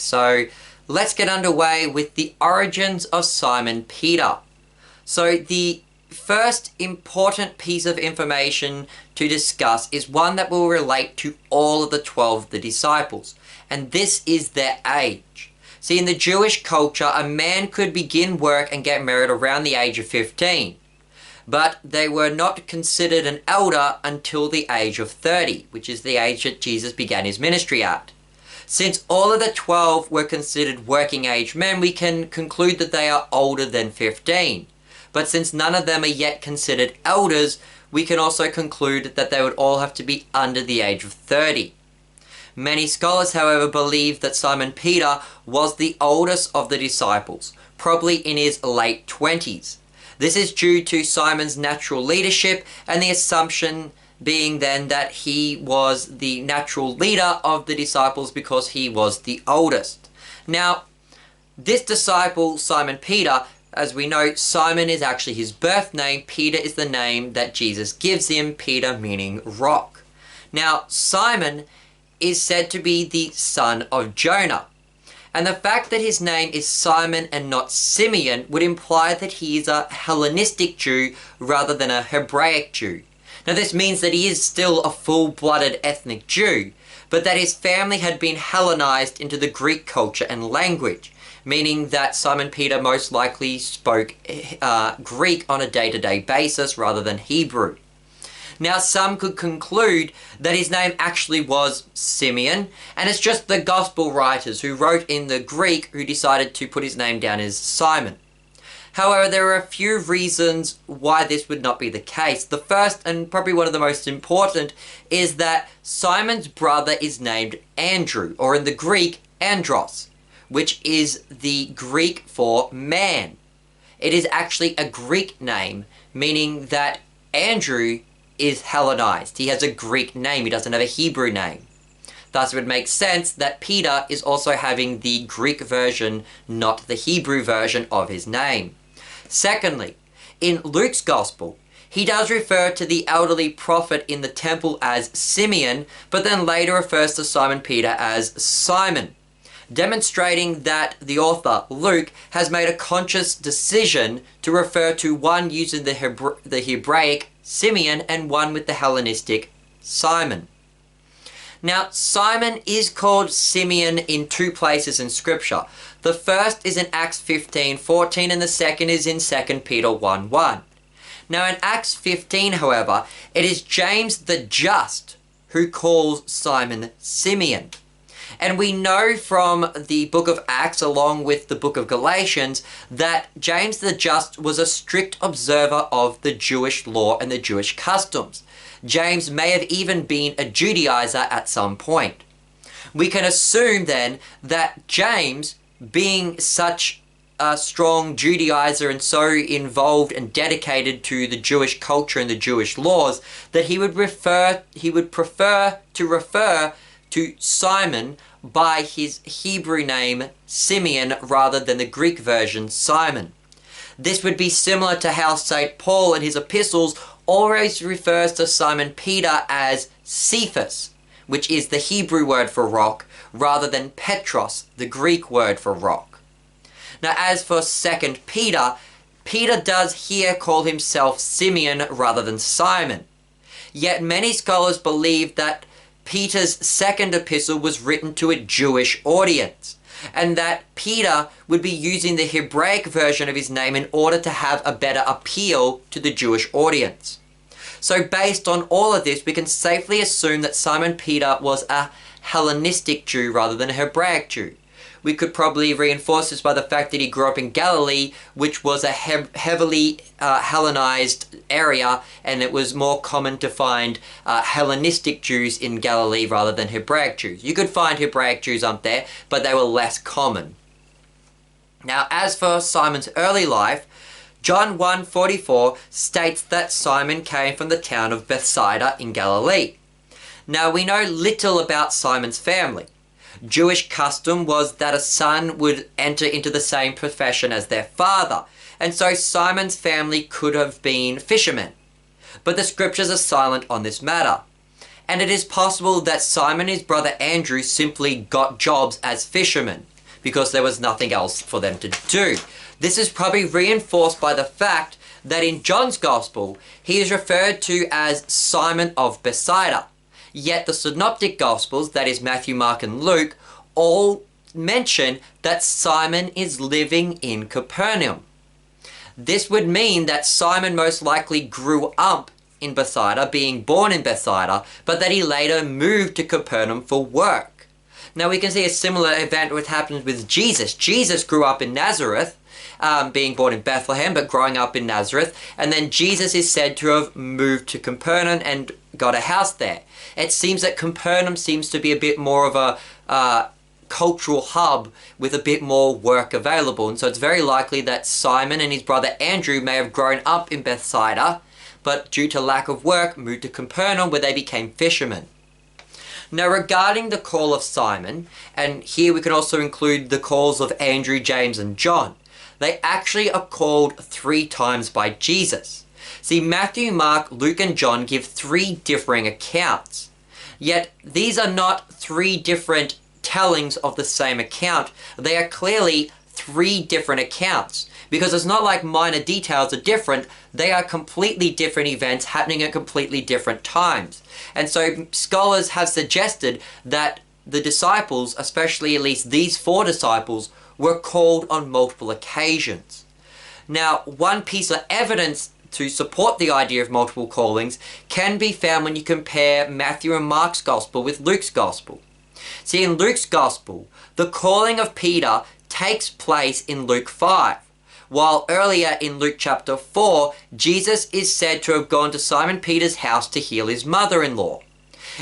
So let's get underway with the origins of Simon Peter. So the first important piece of information to discuss is one that will relate to all of the 12 of the disciples, and this is their age. See, in the Jewish culture, a man could begin work and get married around the age of 15, but they were not considered an elder until the age of 30, which is the age that Jesus began his ministry at. Since all of the 12 were considered working age men, we can conclude that they are older than 15. But since none of them are yet considered elders, we can also conclude that they would all have to be under the age of 30. Many scholars, however, believe that Simon Peter was the oldest of the disciples, probably in his late 20s. This is due to Simon's natural leadership and the assumption being then that he was the natural leader of the disciples because he was the oldest. Now, this disciple, Simon Peter, as we know, Simon is actually his birth name. Peter is the name that Jesus gives him, Peter meaning rock. Now, Simon is said to be the son of Jonah. And the fact that his name is Simon and not Simeon would imply that he is a Hellenistic Jew rather than a Hebraic Jew. Now, this means that he is still a full-blooded ethnic Jew, but that his family had been Hellenized into the Greek culture and language, meaning that Simon Peter most likely spoke Greek on a day-to-day basis rather than Hebrew. Now, some could conclude that his name actually was Simeon, and it's just the gospel writers who wrote in the Greek who decided to put his name down as Simon. However, there are a few reasons why this would not be the case. The first, and probably one of the most important, is that Simon's brother is named Andrew, or in the Greek, Andros, which is the Greek for man. It is actually a Greek name, meaning that Andrew is Hellenized. He has a Greek name, he doesn't have a Hebrew name. Thus, it would make sense that Peter is also having the Greek version, not the Hebrew version of his name. Secondly, in Luke's Gospel, he does refer to the elderly prophet in the temple as Simeon, but then later refers to Simon Peter as Simon, demonstrating that the author, Luke, has made a conscious decision to refer to one using the Hebraic Simeon and one with the Hellenistic Simon. Now, Simon is called Simeon in two places in Scripture. The first is in Acts 15:14 and the second is in 2 Peter 1:1. Now, in Acts 15, however, it is James the Just who calls Simon Simeon. And we know from the book of Acts, along with the book of Galatians, that James the Just was a strict observer of the Jewish law and the Jewish customs. James may have even been a Judaizer at some point. We can assume then that James, being such a strong Judaizer and so involved and dedicated to the Jewish culture and the Jewish laws, that he would prefer to refer to Simon by his Hebrew name Simeon rather than the Greek version Simon. This would be similar to how St. Paul in his epistles always refers to Simon Peter as Cephas, which is the Hebrew word for rock, rather than Petros, the Greek word for rock. Now, as for 2 Peter, Peter does here call himself Simeon rather than Simon. Yet many scholars believe that Peter's second epistle was written to a Jewish audience, and that Peter would be using the Hebraic version of his name in order to have a better appeal to the Jewish audience. So based on all of this, we can safely assume that Simon Peter was a Hellenistic Jew rather than a Hebraic Jew. We could probably reinforce this by the fact that he grew up in Galilee, which was a heavily Hellenized area, and it was more common to find Hellenistic Jews in Galilee rather than Hebraic Jews. You could find Hebraic Jews up there, but they were less common. Now, as for Simon's early life, John 1:44 states that Simon came from the town of Bethsaida in Galilee. Now, we know little about Simon's family. Jewish custom was that a son would enter into the same profession as their father, and so Simon's family could have been fishermen. But the scriptures are silent on this matter. And it is possible that Simon and his brother Andrew simply got jobs as fishermen. because there was nothing else for them to do. This is probably reinforced by the fact that in John's Gospel, he is referred to as Simon of Bethsaida. Yet the Synoptic Gospels, that is Matthew, Mark, and Luke, all mention that Simon is living in Capernaum. This would mean that Simon most likely grew up in Bethsaida, being born in Bethsaida, but that he later moved to Capernaum for work. Now we can see a similar event what happened with Jesus. Jesus grew up in Nazareth, being born in Bethlehem, but growing up in Nazareth, and then Jesus is said to have moved to Capernaum and got a house there. It seems that Capernaum seems to be a bit more of a cultural hub with a bit more work available, and so it's very likely that Simon and his brother Andrew may have grown up in Bethsaida, but due to lack of work moved to Capernaum, where they became fishermen. Now regarding the call of Simon, and here we can also include the calls of Andrew, James, and John, they actually are called 3 times by Jesus. See, Matthew, Mark, Luke, and John give 3 differing accounts. Yet these are not 3 different tellings of the same account. They are clearly 3 different accounts, because it's not like minor details are different. They are completely different events happening at completely different times. And so scholars have suggested that the disciples, especially at least these 4 disciples, were called on multiple occasions. Now, one piece of evidence to support the idea of multiple callings can be found when you compare Matthew and Mark's Gospel with Luke's Gospel. See, in Luke's Gospel, the calling of Peter takes place in Luke 5, while earlier in Luke chapter 4, Jesus is said to have gone to Simon Peter's house to heal his mother-in-law.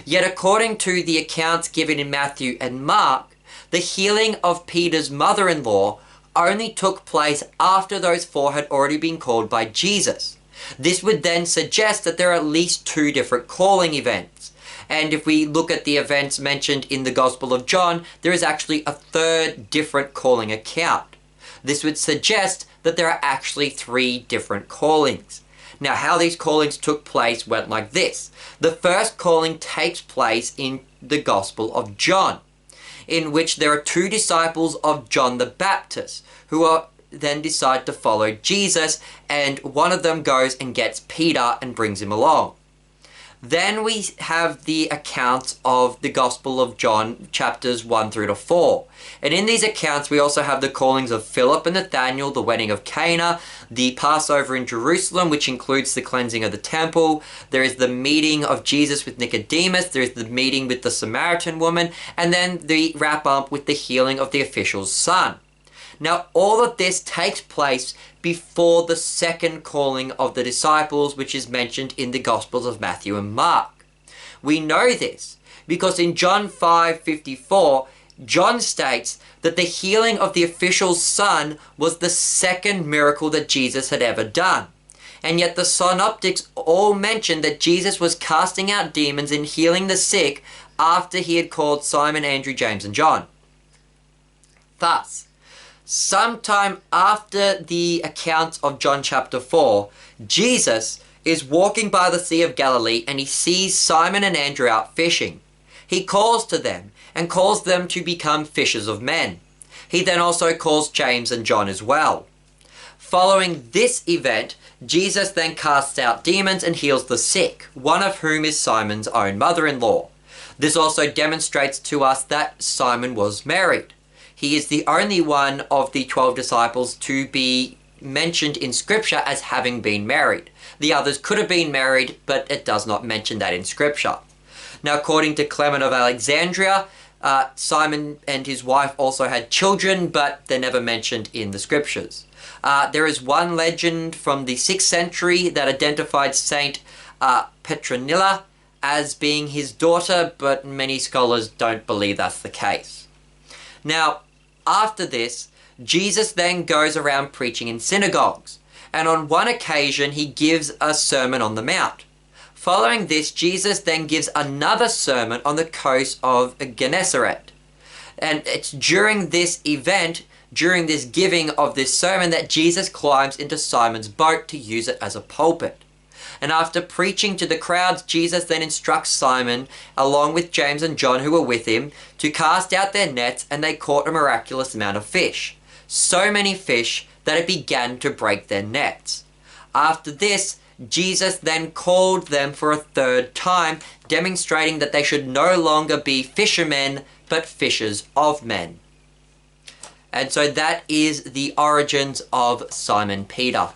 Yet according to the accounts given in Matthew and Mark, the healing of Peter's mother-in-law only took place after those 4 had already been called by Jesus. This would then suggest that there are at least 2 different calling events. And if we look at the events mentioned in the Gospel of John, there is actually a 3rd different calling account. This would suggest that there are actually 3 different callings. Now, how these callings took place went like this. The first calling takes place in the Gospel of John, in which there are 2 disciples of John the Baptist who then decide to follow Jesus, and one of them goes and gets Peter and brings him along. Then we have the accounts of the Gospel of John, chapters 1 through to 4. And in these accounts, we also have the callings of Philip and Nathanael, the wedding of Cana, the Passover in Jerusalem, which includes the cleansing of the temple. There is the meeting of Jesus with Nicodemus. There is the meeting with the Samaritan woman. And then the wrap up with the healing of the official's son. Now, all of this takes place before the second calling of the disciples, which is mentioned in the Gospels of Matthew and Mark. We know this because in John 5:54, John states that the healing of the official's son was the second miracle that Jesus had ever done. And yet the synoptics all mention that Jesus was casting out demons and healing the sick after he had called Simon, Andrew, James, and John. Thus, sometime after the accounts of John chapter 4, Jesus is walking by the Sea of Galilee and he sees Simon and Andrew out fishing. He calls to them and calls them to become fishers of men. He then also calls James and John as well. Following this event, Jesus then casts out demons and heals the sick, one of whom is Simon's own mother-in-law. This also demonstrates to us that Simon was married. He is the only one of the 12 disciples to be mentioned in Scripture as having been married. The others could have been married, but it does not mention that in Scripture. Now, according to Clement of Alexandria, Simon and his wife also had children, but they're never mentioned in the Scriptures. There is one legend from the 6th century that identified Saint Petronilla as being his daughter, but many scholars don't believe that's the case. Now, after this, Jesus then goes around preaching in synagogues, and on one occasion he gives a Sermon on the Mount. Following this, Jesus then gives another sermon on the coast of Gennesaret. And it's during this event, during this giving of this sermon, that Jesus climbs into Simon's boat to use it as a pulpit. And after preaching to the crowds, Jesus then instructs Simon, along with James and John who were with him, to cast out their nets, and they caught a miraculous amount of fish. So many fish that it began to break their nets. After this, Jesus then called them for a third time, demonstrating that they should no longer be fishermen, but fishers of men. And so that is the origins of Simon Peter.